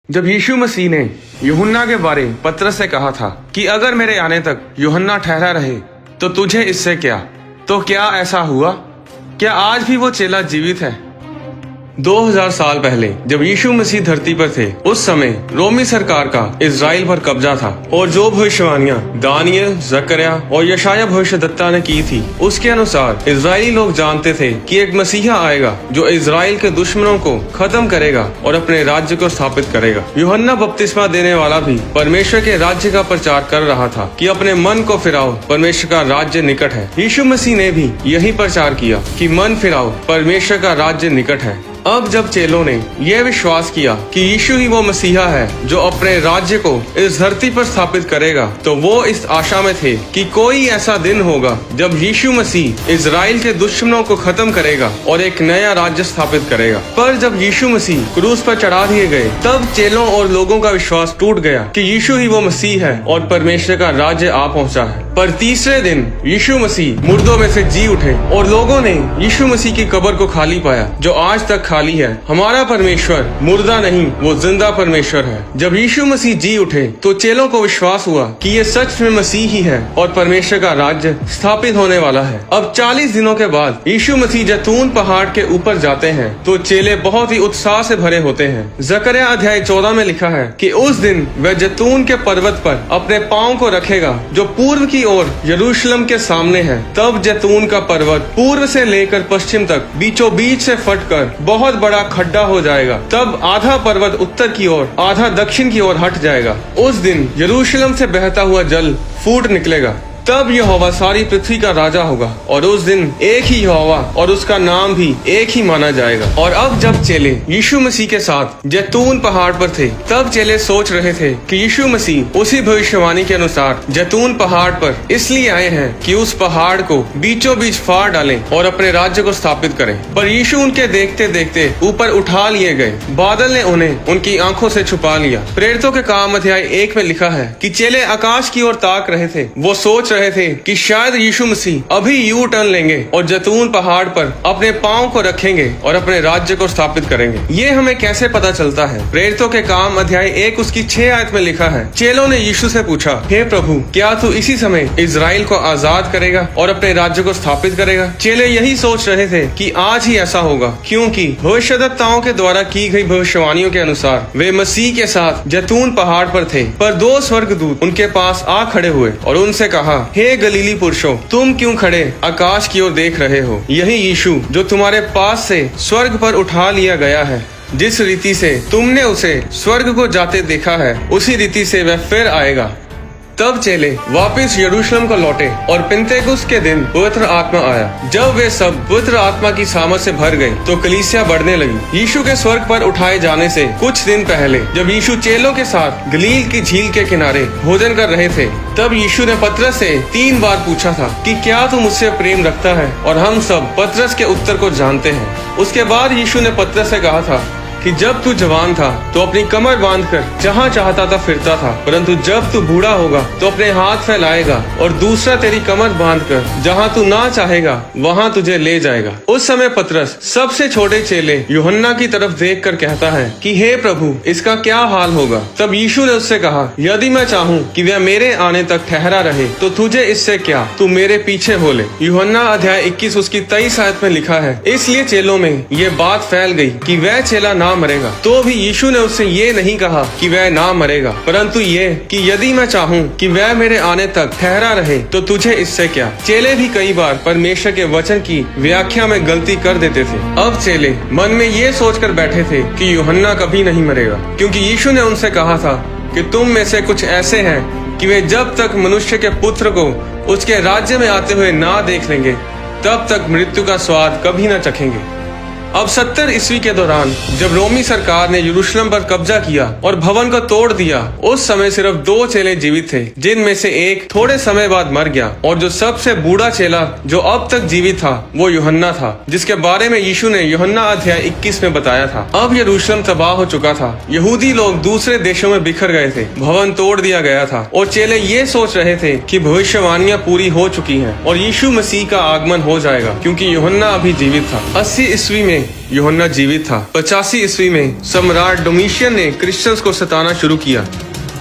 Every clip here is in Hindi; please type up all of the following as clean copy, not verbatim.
जब यीशु मसीह ने यूहन्ना के बारे पतरस से कहा था कि अगर मेरे आने तक यूहन्ना ठहरा रहे तो तुझे इससे क्या, तो क्या ऐसा हुआ? क्या आज भी वो चेला जीवित है? 2000 साल पहले जब यीशु मसीह धरती पर थे, उस समय रोमी सरकार का इजराइल पर कब्जा था और जो भविष्यवाणियां दानियल, जकरिया और यशाया भविष्यद्वक्ता ने की थी, उसके अनुसार इजरायली लोग जानते थे कि एक मसीहा आएगा जो इजराइल के दुश्मनों को खत्म करेगा और अपने राज्य को स्थापित करेगा। यूहन्ना बपतिस्मा देने वाला भी परमेश्वर के राज्य का प्रचार कर रहा था कि अपने मन को फिराओ, परमेश्वर का राज्य निकट है। यीशु मसीह ने भी यही प्रचार किया कि मन फिराओ, परमेश्वर का राज्य निकट है। अब जब चेलों ने यह विश्वास किया कि यीशु ही वो मसीहा है जो अपने राज्य को इस धरती पर स्थापित करेगा, तो वो इस आशा में थे कि कोई ऐसा दिन होगा जब यीशु मसीह इजराइल के दुश्मनों को खत्म करेगा और एक नया राज्य स्थापित करेगा। पर जब यीशु मसीह क्रूस पर चढ़ा दिए गए, तब चेलों और लोगों का विश्वास टूट गया कि यीशु ही वो मसीह है और परमेश्वर का राज्य आ पहुंचा है। पर तीसरे दिन यीशु मसीह मुर्दों में से जी उठे और लोगों ने यीशु मसीह की कब्र को खाली पाया, जो आज तक खाली है। हमारा परमेश्वर मुर्दा नहीं, वो जिंदा परमेश्वर है। जब यीशु मसीह जी उठे तो चेलों को विश्वास हुआ कि ये सच में मसीह ही है और परमेश्वर का राज्य स्थापित होने वाला है। अब 40 दिनों के बाद यीशु मसीह जैतून पहाड़ के ऊपर जाते हैं तो चेले बहुत ही उत्साह से भरे होते हैं। जकरिया अध्याय 14 में लिखा है कि उस दिन वह जैतून के पर्वत पर अपने पांव को रखेगा जो पूर्व की ओर यरूशलेम के सामने है। तब जैतून का पर्वत पूर्व से लेकर पश्चिम तक बीचों बीच से फटकर बहुत बड़ा खड्डा हो जाएगा। तब आधा पर्वत उत्तर की ओर, आधा दक्षिण की ओर हट जाएगा। उस दिन यरूशलेम से बहता हुआ जल फूट निकलेगा। तब यहोवा सारी पृथ्वी का राजा होगा और उस दिन एक ही यहोवा और उसका नाम भी एक ही माना जाएगा। और अब जब चेले यीशु मसीह के साथ जैतून पहाड़ पर थे, तब चेले सोच रहे थे कि यीशु मसीह उसी भविष्यवाणी के अनुसार जैतून पहाड़ पर इसलिए आए हैं कि उस पहाड़ को बीचों बीच फाड़ डालें और अपने राज्य को स्थापित करें। पर यीशु उनके देखते देखते ऊपर उठा लिए गए। बादल ने उन्हें उनकी आंखों से छुपा लिया। प्रेरितों के काम अध्याय 1 में लिखा है कि चेले आकाश की ओर ताक रहे थे। वो सोच रहे थे कि शायद यीशु मसीह अभी यू टर्न लेंगे और जैतून पहाड़ पर अपने पांव को रखेंगे और अपने राज्य को स्थापित करेंगे। ये हमें कैसे पता चलता है? प्रेरितों के काम अध्याय 1 उसकी 6 आयत में लिखा है, चेलों ने यीशु से पूछा, हे प्रभु, क्या तू इसी समय इजराइल को आजाद करेगा और अपने राज्य को स्थापित करेगा? चेले यही सोच रहे थे कि आज ही ऐसा होगा, क्योंकि भविष्यद्वक्ताओं के द्वारा की गई भविष्यवाणियों के अनुसार वे मसीह के साथ जैतून पहाड़ पर थे। पर 2 स्वर्गदूत उनके पास आ खड़े हुए और उनसे कहा, हे गलीली पुरुषों, तुम क्यों खड़े आकाश की ओर देख रहे हो? यही यीशु जो तुम्हारे पास से स्वर्ग पर उठा लिया गया है, जिस रीति से तुमने उसे स्वर्ग को जाते देखा है, उसी रीति से वह फिर आएगा। तब चेले वापस यरूशलेम को लौटे और पिन्तेकुस्त के दिन पवित्र आत्मा आया। जब वे सब पवित्र आत्मा की सामर्थ से भर गए तो कलीसिया बढ़ने लगी। यीशु के स्वर्ग पर उठाए जाने से कुछ दिन पहले जब यीशु चेलों के साथ गलील की झील के किनारे भोजन कर रहे थे, तब यीशु ने पतरस से 3 बार पूछा था कि क्या तू मुझसे प्रेम रखता है? और हम सब पतरस के उत्तर को जानते हैं। उसके बाद यीशु ने पतरस से कहा था कि जब तू जवान था तो अपनी कमर बांधकर जहाँ चाहता था फिरता था, परंतु जब तू बूढ़ा होगा तो अपने हाथ फैलाएगा और दूसरा तेरी कमर बांधकर जहाँ तू ना चाहेगा वहाँ तुझे ले जाएगा। उस समय पतरस सबसे छोटे चेले यूहन्ना की तरफ देखकर कहता है कि हे प्रभु, इसका क्या हाल होगा? तब यीशु ने उससे कहा, यदि मैं चाहूँ कि वह मेरे आने तक ठहरा रहे तो तुझे इससे क्या, तू मेरे पीछे हो ले। यूहन्ना अध्याय 21 उसकी 23 आयत में लिखा है, इसलिए चेलों में ये बात फैल गई कि वह चेला ना मरेगा। तो भी यीशु ने उससे ये नहीं कहा कि वह ना मरेगा, परंतु ये कि यदि मैं चाहूँ कि वह मेरे आने तक ठहरा रहे तो तुझे इससे क्या। चेले भी कई बार परमेश्वर के वचन की व्याख्या में गलती कर देते थे। अब चेले मन में ये सोचकर बैठे थे कि यूहन्ना कभी नहीं मरेगा, क्योंकि यीशु ने उनसे कहा था कि तुम में से कुछ ऐसे हैं कि वे जब तक मनुष्य के पुत्र को उसके राज्य में आते हुए ना देख लेंगे, तब तक मृत्यु का स्वाद कभी न चखेंगे। अब 70 ईस्वी के दौरान जब रोमी सरकार ने यरूशलेम पर कब्जा किया और भवन को तोड़ दिया, उस समय सिर्फ 2 चेले जीवित थे, जिनमें से एक थोड़े समय बाद मर गया। और जो सबसे बूढ़ा चेला जो अब तक जीवित था वो यूहन्ना था, जिसके बारे में यीशु ने यूहन्ना अध्याय 21 में बताया था। अब यरूशलेम तबाह हो चुका था। यहूदी लोग दूसरे देशों में बिखर गए थे, भवन तोड़ दिया गया था और चेले ये सोच रहे थे कि भविष्यवाणियां पूरी हो चुकी हैं और यीशु मसीह का आगमन हो जाएगा, क्योंकि यूहन्ना अभी जीवित था। 80 ईस्वी में में यूहन्ना जीवित था। 85 ईस्वी में सम्राट डोमिशियन ने क्रिश्चियंस को सताना शुरू किया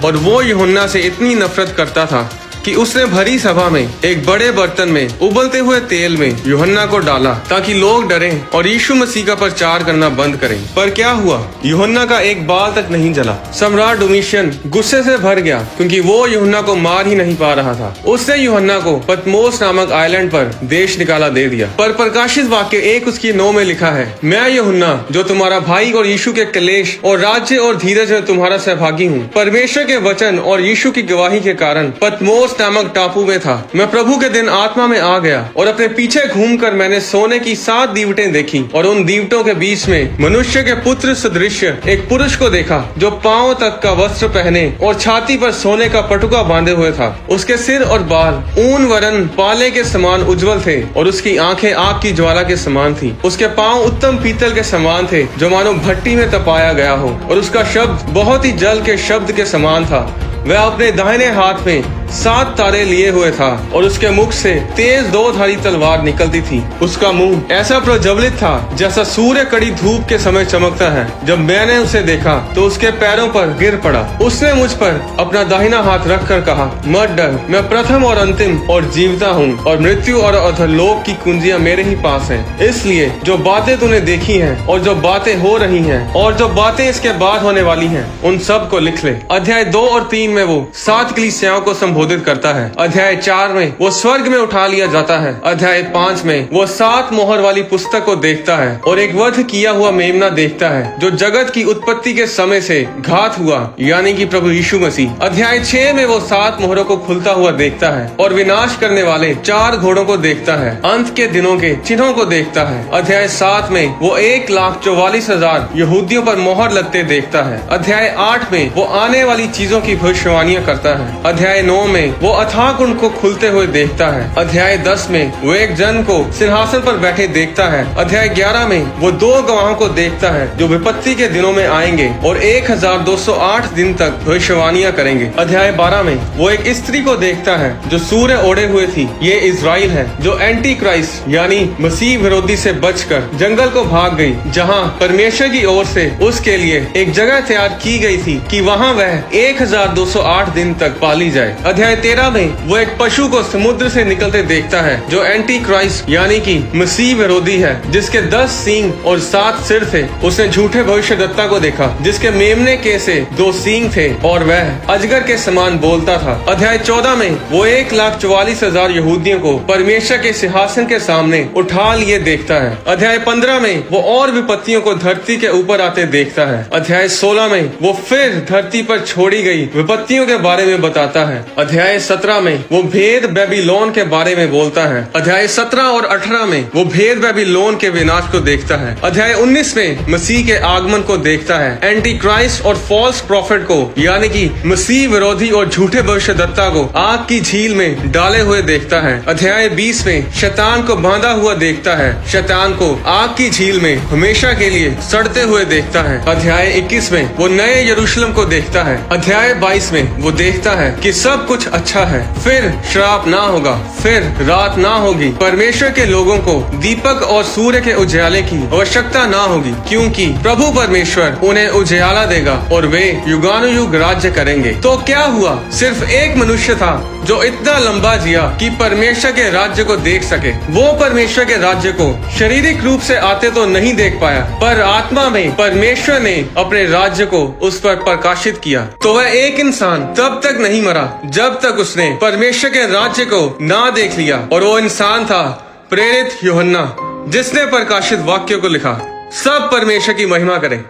और वो यूहन्ना से इतनी नफरत करता था कि उसने भरी सभा में एक बड़े बर्तन में उबलते हुए तेल में यूहन्ना को डाला ताकि लोग डरें और यीशु मसीह का प्रचार करना बंद करें। पर क्या हुआ? यूहन्ना का एक बाल तक नहीं जला। सम्राट डोमिशियन गुस्से से भर गया क्योंकि वो यूहन्ना को मार ही नहीं पा रहा था। उसने यूहन्ना को पतमोस नामक आइलैंड पर देश निकाला दे दिया। पर प्रकाशित वाक्य 1:9 में लिखा है, मैं यूहन्ना जो तुम्हारा भाई और यीशु के क्लेश और राज्य और धीरज में तुम्हारा सहभागी हूँ, परमेश्वर के वचन और यीशु की गवाही के कारण पतमोस नामक टापू में था। मैं प्रभु के दिन आत्मा में आ गया और अपने पीछे घूमकर मैंने सोने की 7 दीवटें देखी और उन दीवटों के बीच में मनुष्य के पुत्र सदृश एक पुरुष को देखा जो पांव तक का वस्त्र पहने और छाती पर सोने का पटुका बांधे हुए था। उसके सिर और बाल ऊन वरन पाले के समान उज्जवल थे और उसकी आंखें आग की ज्वाला के समान थी। उसके पांव उत्तम पीतल के समान थे जो मानो भट्टी में तपाया गया हो और उसका शब्द बहुत ही जल के शब्द के समान था। वह अपने दाहिने हाथ में 7 तारे लिए हुए था और उसके मुख से तेज 2-धारी तलवार निकलती थी। उसका मुंह ऐसा प्रज्वलित था जैसा सूर्य कड़ी धूप के समय चमकता है। जब मैंने उसे देखा तो उसके पैरों पर गिर पड़ा। उसने मुझ पर अपना दाहिना हाथ रखकर कहा, मत डर, मैं प्रथम और अंतिम और जीवता हूँ और मृत्यु और अधोलोक की कुंजियां मेरे ही पास हैं। इसलिए जो बातें तूने देखी हैं और जो बातें हो रही हैं और जो बातें इसके बाद होने वाली हैं, उन सब को लिख ले। अध्याय 2 और 3 में वो 7 कलीसियाओं को संबोधित करता है। अध्याय 4 में वो स्वर्ग में उठा लिया जाता है। अध्याय 5 में वो 7 मोहर वाली पुस्तक को देखता है और एक वध किया हुआ मेमना देखता है जो जगत की उत्पत्ति के समय से घात हुआ, यानी कि प्रभु यीशु मसीह। अध्याय 6 में वो 7 मोहरों को खुलता हुआ देखता है और विनाश करने वाले 4 घोड़ों को देखता है, अंत के दिनों के चिन्हों को देखता है। अध्याय 7 में वो 1,44,000 यहूदियों पर मोहर लगते देखता है। अध्याय 8 में वो आने वाली चीजों की भविष्यवाणियां करता है। अध्याय 9 में वो अथाह कुंड को खुलते हुए देखता है। अध्याय 10 में वो एक जन को सिंहासन पर बैठे देखता है। अध्याय 11 में वो 2 गवाहों को देखता है जो विपत्ति के दिनों में आएंगे और 1208 दिन तक भविष्यवाणियां करेंगे। अध्याय 12 में वो एक स्त्री को देखता है जो सूर्य ओढ़े हुए थी। ये इजराइल है जो एंटी क्राइस्ट यानी मसीह विरोधी से बचकर जंगल को भाग गई, जहाँ परमेश्वर की ओर से उसके लिए एक जगह तैयार की गई थी कि वहाँ वह 1208 दिन तक पाली जाए। अध्याय 13 में वो एक पशु को समुद्र से निकलते देखता है जो एंटी क्राइस्ट यानी कि मसीह विरोधी है, जिसके 10 सींग और 7 सिर थे। उसने झूठे भविष्यद्वक्ता को देखा जिसके मेमने के से 2 सींग थे और वह अजगर के समान बोलता था। अध्याय 14 में वो 1,44,000 यहूदियों को परमेश्वर के सिंहासन के सामने उठा लिए देखता है। अध्याय 15 में वो और विपत्तियों को धरती के ऊपर आते देखता है। अध्याय 16 में वो फिर धरती पर छोड़ी गई विपत्तियों के बारे में बताता है। अध्याय 17 में वो भेद बेबीलोन के बारे में बोलता है। अध्याय 17 और 18 में वो भेद बेबीलोन के विनाश को देखता है। अध्याय 19 में मसीह के आगमन को देखता है, एंटी क्राइस्ट और फॉल्स प्रॉफिट को यानी कि मसीह विरोधी और झूठे भविष्यद्वक्ता को आग की झील में डाले हुए देखता है। अध्याय 20 में शैतान को बांधा हुआ देखता है, शैतान को आग की झील में हमेशा के लिए सड़ते हुए देखता है। अध्याय 21 में वो नए यरूशलेम को देखता है। अध्याय 22 में वो देखता है कि सब कुछ अच्छा है, फिर श्राप ना होगा, फिर रात ना होगी, परमेश्वर के लोगों को दीपक और सूर्य के उजाले की आवश्यकता ना होगी, क्योंकि प्रभु परमेश्वर उन्हें उजाला देगा और वे युगानुयुग राज्य करेंगे। तो क्या हुआ? सिर्फ एक मनुष्य था जो इतना लंबा जिया कि परमेश्वर के राज्य को देख सके। वो परमेश्वर के राज्य को शारीरिक रूप से आते तो नहीं देख पाया, पर आत्मा में परमेश्वर ने अपने राज्य को उस पर प्रकाशित किया। तो वह एक इंसान तब तक नहीं मरा जब तक उसने परमेश्वर के राज्य को ना देख लिया, और वो इंसान था प्रेरित यूहन्ना, जिसने प्रकाशित वाक्यों को लिखा। सब परमेश्वर की महिमा करें।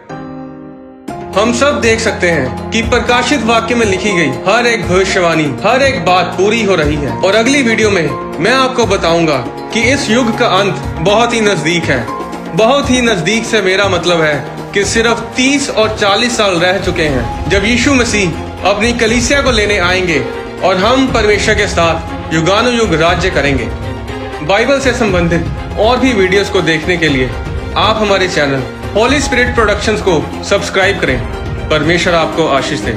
हम सब देख सकते हैं कि प्रकाशित वाक्य में लिखी गई हर एक भविष्यवाणी, हर एक बात पूरी हो रही है। और अगली वीडियो में मैं आपको बताऊंगा कि इस युग का अंत बहुत ही नजदीक है। बहुत ही नजदीक से मेरा मतलब है कि सिर्फ 30 और 40 साल रह चुके हैं जब यीशु मसीह अपनी कलीसिया को लेने आएंगे और हम परमेश्वर के साथ युगानुयुग राज्य करेंगे। बाइबल से संबंधित और भी वीडियोस को देखने के लिए आप हमारे चैनल होली स्पिरिट प्रोडक्शंस को सब्सक्राइब करें। परमेश्वर आपको आशीष दे।